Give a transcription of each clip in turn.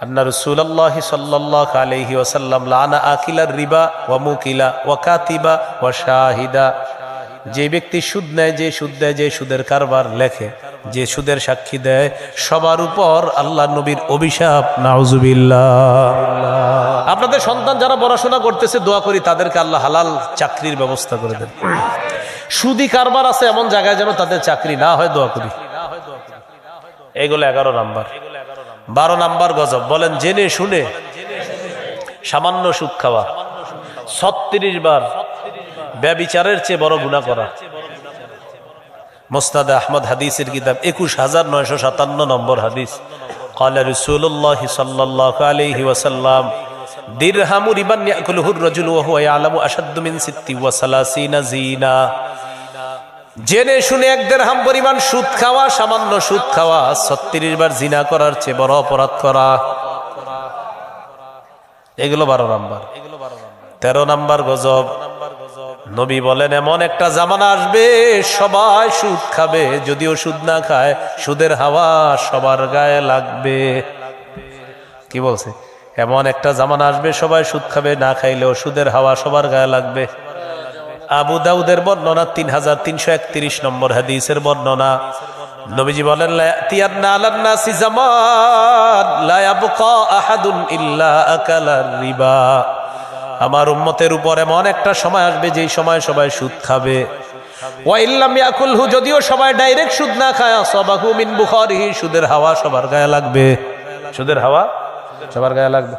আন্না রাসূলুল্লাহ সাল্লাল্লাহু আলাইহি ওয়াসাল্লাম লানা আকিলার রিবা ওয়া মুকিলা ওয়া কাতিবা ওয়া শাহিদা। যে ব্যক্তি সুদ নেয়, যে সুদ দেয়, যে সুদের কারবার লেখে, যে সুদের সাক্ষী দেয়, সবার উপর আল্লাহ নবীর অভিশাপ, নাউজুবিল্লাহ। আপনাদের সন্তান যারা পড়াশোনা করতেছে দোয়া করি তাদেরকে আল্লাহ হালাল চাকরির ব্যবস্থা করে দেন। সুদি কারবার আছে এমন জায়গায় যেন তাদের চাকরি না হয়, দোয়া করি। এইগুলো 11 নাম্বার। 12 নাম্বার গজব। বলেন জেনে শুনে সামান্য সুদ খাওয়া, 36 বার ব্যভিচারের চেয়ে বড় গুনাহ করা। মুসনাদ আহমদ হাদিসের কিতাব 21957 নম্বর হাদিস। ক্বালা রাসূলুল্লাহ সাল্লাল্লাহু আলাইহি ওয়াসাল্লাম দিরহামু রিবান ইয়াকুলুহু আর-রাজুলু ওয়া হুয়া ইয়ালামু আশাদ্দু মিন 36 জিনা। জেনে শুনে 1 দিরহাম পরিমাণ সুদ খাওয়া, সামান্য সুদ খাওয়া, 36 বার জিনা করার চেয়ে বড় অপরাধ করা। এগুলো 12 নাম্বার। 13 নাম্বার গজব। নবী বলেন এমন একটা জামানা আসবে সবাই সুদ খাবে, যদিও সুদ না খায় সুদের হাওয়া সবার গায়ে লাগবে। কি বলছে? এমন একটা জামানা আসবে সবাই সুদ খাবে, না খাইলেও সুদের হাওয়া সবার গায়ে লাগবে। আবু দাউদের বর্ণনা 3331 নম্বর হাদিসের বর্ণনা। নবীজি বলেন লা ইয়াতিয়ান্না আলান নাসি জামান লা ইয়াবকা আহাদুন ইল্লা আকালার রিবা। আমার উম্মতের উপর এমন একটা সময় আসবে যেই সময় সবাই সুদ খাবে। ওয়া ইল্লাম ইয়াকুলহু, যদিও সবাই ডাইরেক্ট সুদ না খায়, সাবাহু মিন বুখারিহি, সুদের হাওয়া সবার গায়ে লাগবে। সুদের হাওয়া সবার গায়ে লাগবে।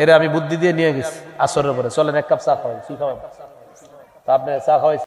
এর আমি বুদ্ধি দিয়ে নিয়ে গেছি আসরের পরে। চলেন 1 কাপ চা খাওয়াই। কি খাওয়াবো? আপনি চা খাওয়াই।